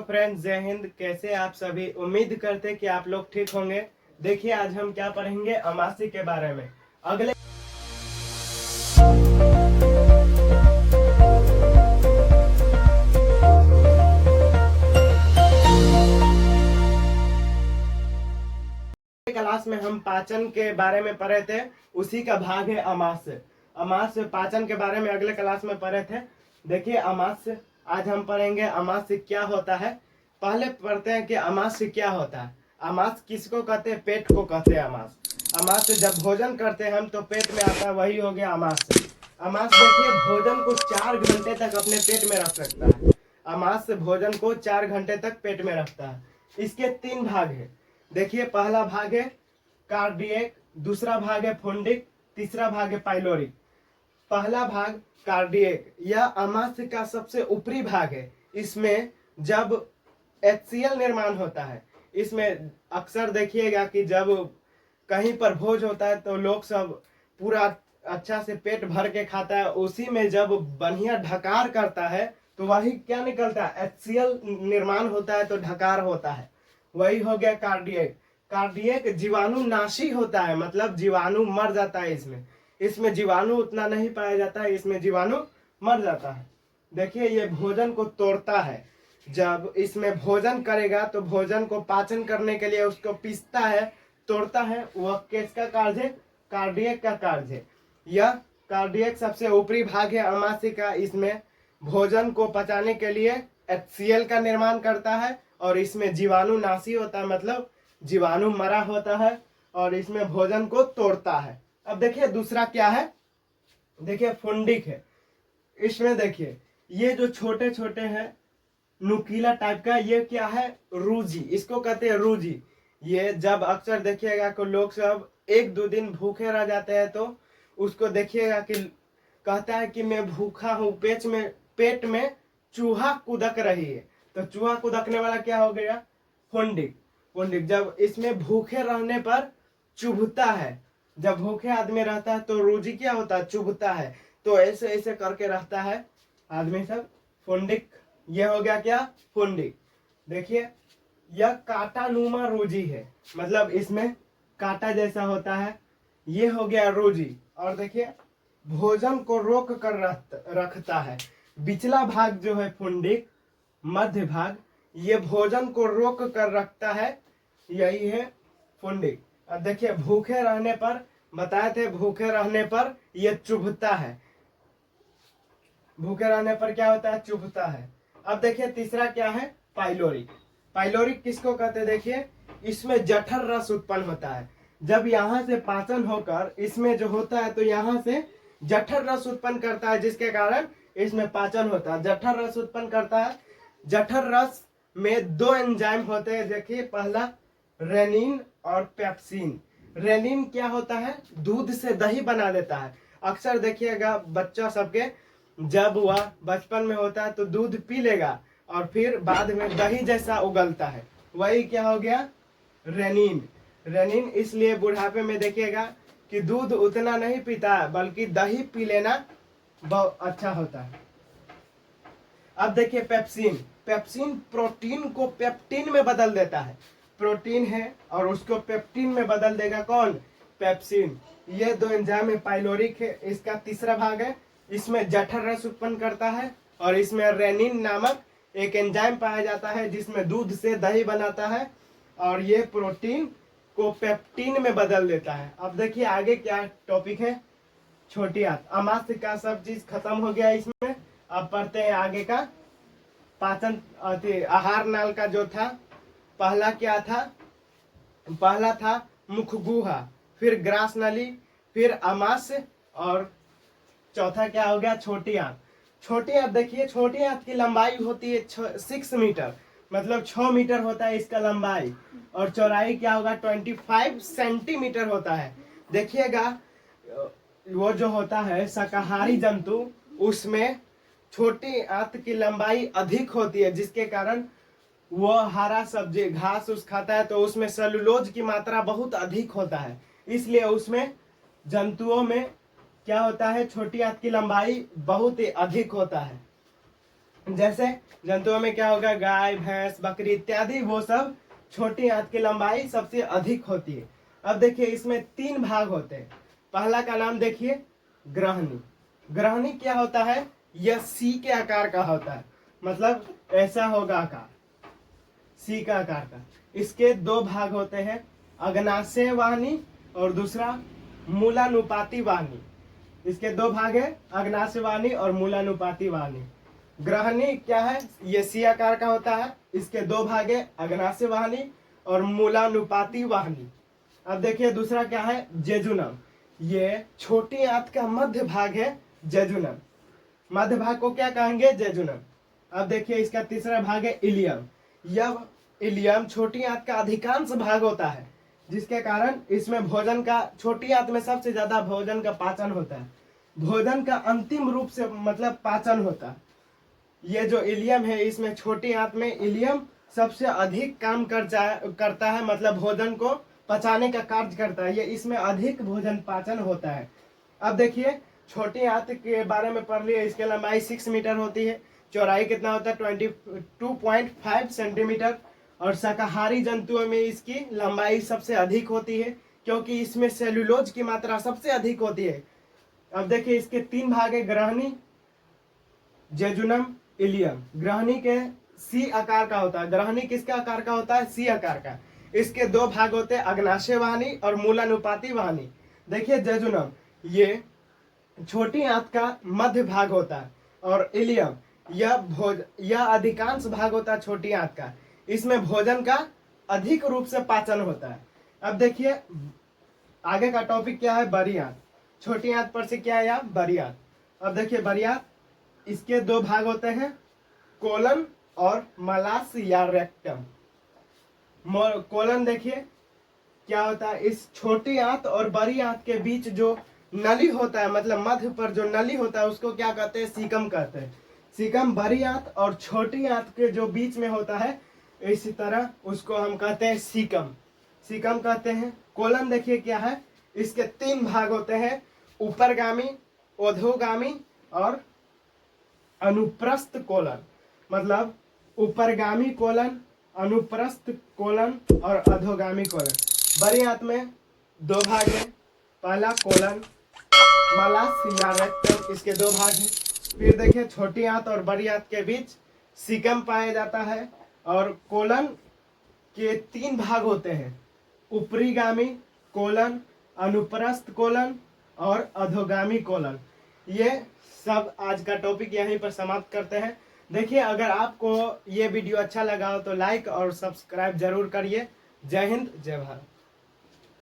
Friends, जय हिंद। कैसे आप सभी? उम्मीद करते कि आप लोग ठीक होंगे। देखिए आज हम क्या पढ़ेंगे, अमासी के बारे में। अगले क्लास में हम पाचन के बारे में पढ़े थे, उसी का भाग है अमास्य। अमास्य पाचन के बारे में अगले क्लास में पढ़े थे। देखिए अमास्य आज हम पढ़ेंगे अमास्य क्या होता है। पहले पढ़ते हैं कि अमास्य क्या होता है। अमास्य किसको कहते हैं? पेट को कहते हैं अमास्य। अमास्य जब भोजन करते हैं हम तो पेट में आता है, वही हो गया अमास्य। अमास्य देखिए भोजन को 4 घंटे तक अपने पेट में रख सकता है। अमास्य भोजन को 4 घंटे तक पेट में रखता है। इसके 3 भाग है। देखिए पहला भाग है कार्डियक, दूसरा भाग है फुंडिक, तीसरा भाग है पाइलोरिक। पहला भाग कार्डियक, यह अमास्य का सबसे ऊपरी भाग है। इसमें जब HCl निर्माण होता है, इसमें अक्सर देखिएगा कि जब कहीं पर भोज होता है तो लोग सब पूरा अच्छा से पेट भर के खाता है। उसी में जब बढ़िया ढकार करता है तो वही क्या निकलता है? HCl निर्माण होता है तो ढकार होता है, वही हो गया कार्डियक। कार्डियक जीवाणु नाशी होता है, मतलब जीवाणु मर जाता है। इसमें जीवाणु उतना नहीं पाया जाता है, इसमें जीवाणु मर जाता है। देखिए ये भोजन को तोड़ता है। जब इसमें भोजन करेगा तो भोजन को पाचन करने के लिए उसको पीसता है, तोड़ता है। वह किसका कार्य है? कार्डियक का कार्य है। यह कार्डियक सबसे ऊपरी भाग है अमाशय का। इसमें भोजन को पचाने के लिए HCl का निर्माण करता है और इसमें जीवाणु नाशी होता है, मतलब जीवाणु मरा होता है और इसमें भोजन को तोड़ता है। अब देखिए दूसरा क्या है, देखिए फुंडिक है। इसमें देखिए ये जो छोटे छोटे हैं नुकीला टाइप का, ये क्या है? रूजी, इसको कहते हैं रूजी। ये जब अक्सर देखिएगा कि लोग सब 1-2 दिन भूखे रह जाते हैं तो उसको देखिएगा कि कहता है कि मैं भूखा हूँ, पेट में चूहा कुदक रही है। तो चूहा कुदकने वाला क्या हो गया? फुंडिक। फुंडिक जब इसमें भूखे रहने पर चुभता है, जब भूखे आदमी रहता है तो रूजी क्या होता है? चुभता है। तो ऐसे ऐसे करके रहता है आदमी सब, फुंडिक। ये हो गया क्या? फुंडिक। देखिए यह कांटानुमा रूजी है, मतलब इसमें कांटा जैसा होता है। ये हो गया रूजी। और देखिए भोजन को रोक कर रखता है। बिचला भाग जो है फुंडिक, मध्य भाग, ये भोजन को रोक कर रखता है, यही है फुंडिक। अब देखिए भूखे रहने पर, बताए थे भूखे रहने पर यह चुभता है। भूखे रहने पर क्या होता है? चुभता है। अब देखिए तीसरा क्या है? पाइलोरिक। पाइलोरिक किसको कहते हैं? देखिए इसमें जठर रस उत्पन्न होता है। जब यहाँ से पाचन होकर इसमें जो होता है तो यहाँ से जठर रस उत्पन्न करता है, जिसके कारण इसमें पाचन होता है। जठर रस उत्पन्न करता है। जठर रस में 2 एंजाइम होते हैं। देखिए पहला रेनिन और पेप्सिन। रेनिन क्या होता है? दूध से दही बना देता है। अक्सर देखिएगा बच्चा सबके जब वह बचपन में होता है तो दूध पी लेगा और फिर बाद में दही जैसा उगलता है, वही क्या हो गया? रेनिन। रेनिन इसलिए बुढ़ापे में देखिएगा कि दूध उतना नहीं पीता है, बल्कि दही पी लेना बहुत अच्छा होता है। अब देखिए पेप्सिन। पेप्सिन प्रोटीन को पेप्टिन में बदल देता है। प्रोटीन है और उसको पेप्टिन में बदल देगा कौन? पेप्सिन। ये 2 एंजाइम है। पाइलोरिक है, इसका तीसरा भाग है। इसमें जठर रस उत्पन्न करता है और इसमें रेनिन नामक एक एंजाइम पाया जाता है जिसमें दूध से दही बनाता है और ये प्रोटीन को पेप्टिन में बदल देता है। अब देखिए आगे क्या टॉपिक है, छोटी आंत। अमाशय का सब चीज खत्म हो गया इसमें। अब पढ़ते हैं आगे का पाचन आहार नाल का जो था। पहला क्या था? पहला था मुखगुहा, फिर ग्रास नली, फिर अमाशय और चौथा क्या हो गया? छोटी आंत। छोटी आंत देखिए, छोटी आंत की लंबाई होती है 6 मीटर, मतलब 6 मीटर होता है इसका लंबाई, और चौड़ाई क्या होगा? 25 सेंटीमीटर होता है। देखिएगा वो जो होता है शाकाहारी जंतु, उसमें छोटी आंत की लंबाई अधिक होती है, जिसके कारण वो हरा सब्जी घास उस खाता है तो उसमें सेलुलोज की मात्रा बहुत अधिक होता है। इसलिए उसमें जंतुओं में क्या होता है? छोटी आंत की लंबाई बहुत ही अधिक होता है। जैसे जंतुओं में क्या होगा, गाय भैंस बकरी इत्यादि, वो सब छोटी आंत की लंबाई सबसे अधिक होती है। अब देखिए इसमें 3 भाग होते हैं। पहला का नाम देखिए ग्रहणी। ग्रहणी क्या होता है, यह सी के आकार का होता है, मतलब ऐसा होगा आकार, सी का आकार का। इसके 2 भाग होते हैं, अग्नाशय वाहिनी और दूसरा मूलानुपाती वाहिनी। इसके 2 भाग है, अग्नाशय वाहिनी और मूलानुपाती वाहिनी। ग्रहणी क्या है, ये सी आकार का होता है। इसके 2 भाग है, अग्नाशय वाहिनी और मूलानुपाती वाहिनी। अब देखिए दूसरा क्या है, जेजुनम। ये छोटी आंत का मध्य भाग है, जेजुनम। मध्य भाग को क्या कहेंगे, जेजुनम। अब देखिए इसका तीसरा भाग है इलियम। यह इलियम छोटी आंत का अधिकांश भाग होता है, जिसके कारण इसमें भोजन का, छोटी आंत में सबसे ज्यादा भोजन का पाचन होता है। भोजन का अंतिम रूप से मतलब पाचन होता है। ये जो इलियम है, इसमें छोटी आंत में इलियम सबसे अधिक काम करता है, मतलब भोजन को पचाने का कार्य करता है। ये इसमें अधिक भोजन पाचन होता है। अब देखिए छोटी आंत के बारे में पढ़ लिए। इसकी लंबाई 6 मीटर होती है, चौड़ाई कितना होता है 22.5 सेंटीमीटर। और शाकाहारी जंतुओं में इसकी लंबाई सबसे अधिक होती है, क्योंकि इसमें सेलुलोज की मात्रा सबसे अधिक होती है। अब देखिए इसके 3 भाग है, ग्रहणी, जेजुनम, इलियम। ग्रहणी के सी आकार का होता है। ग्रहणी किसके आकार का होता है, सी आकार का। इसके 2 भाग होते हैं, अग्नाशय वाहिनी और मूलानुपाती वाहिनी। देखिए जेजुनम, ये छोटी आंत का मध्य भाग होता है, और इलियम यह अधिकांश भाग होता है छोटी आंत का। इसमें भोजन का अधिक रूप से पाचन होता है। अब देखिए आगे का टॉपिक क्या है, बड़ी आंत। छोटी आंत पर से क्या है, यहाँ बड़ी आंत। अब देखिए बड़ी आंत, इसके 2 भाग होते हैं, कोलन और मलास या रेक्टम। कोलन देखिए क्या होता है, इस छोटी आंत और बड़ी आंत के बीच जो नली होता है, मतलब मध्य पर जो नली होता है, उसको क्या कहते हैं, सीकम कहते हैं। सीकम बड़ी आंत और छोटी आंत के जो बीच में होता है, इसी तरह उसको हम कहते हैं सीकम, सीकम कहते हैं। कोलन देखिए क्या है, इसके 3 भाग होते हैं, ऊपरगामी, अधोगामी और अनुप्रस्थ कोलन। मतलब ऊपरगामी कोलन, अनुप्रस्थ कोलन और अधोगामी कोलन। बड़ी आंत में 2 भाग है, पहला कोलन, मलास या रेक्टम, इसके 2 भाग हैं। फिर देखिए छोटी आंत और बड़ी आंत के बीच सीकम पाया जाता है, और कोलन के 3 भाग होते हैं, ऊपरीगामी कोलन, अनुप्रस्थ कोलन और अधोगामी कोलन। ये सब आज का टॉपिक यहीं पर समाप्त करते हैं। देखिए अगर आपको ये वीडियो अच्छा लगा हो तो लाइक और सब्सक्राइब जरूर करिए। जय हिंद, जय भारत।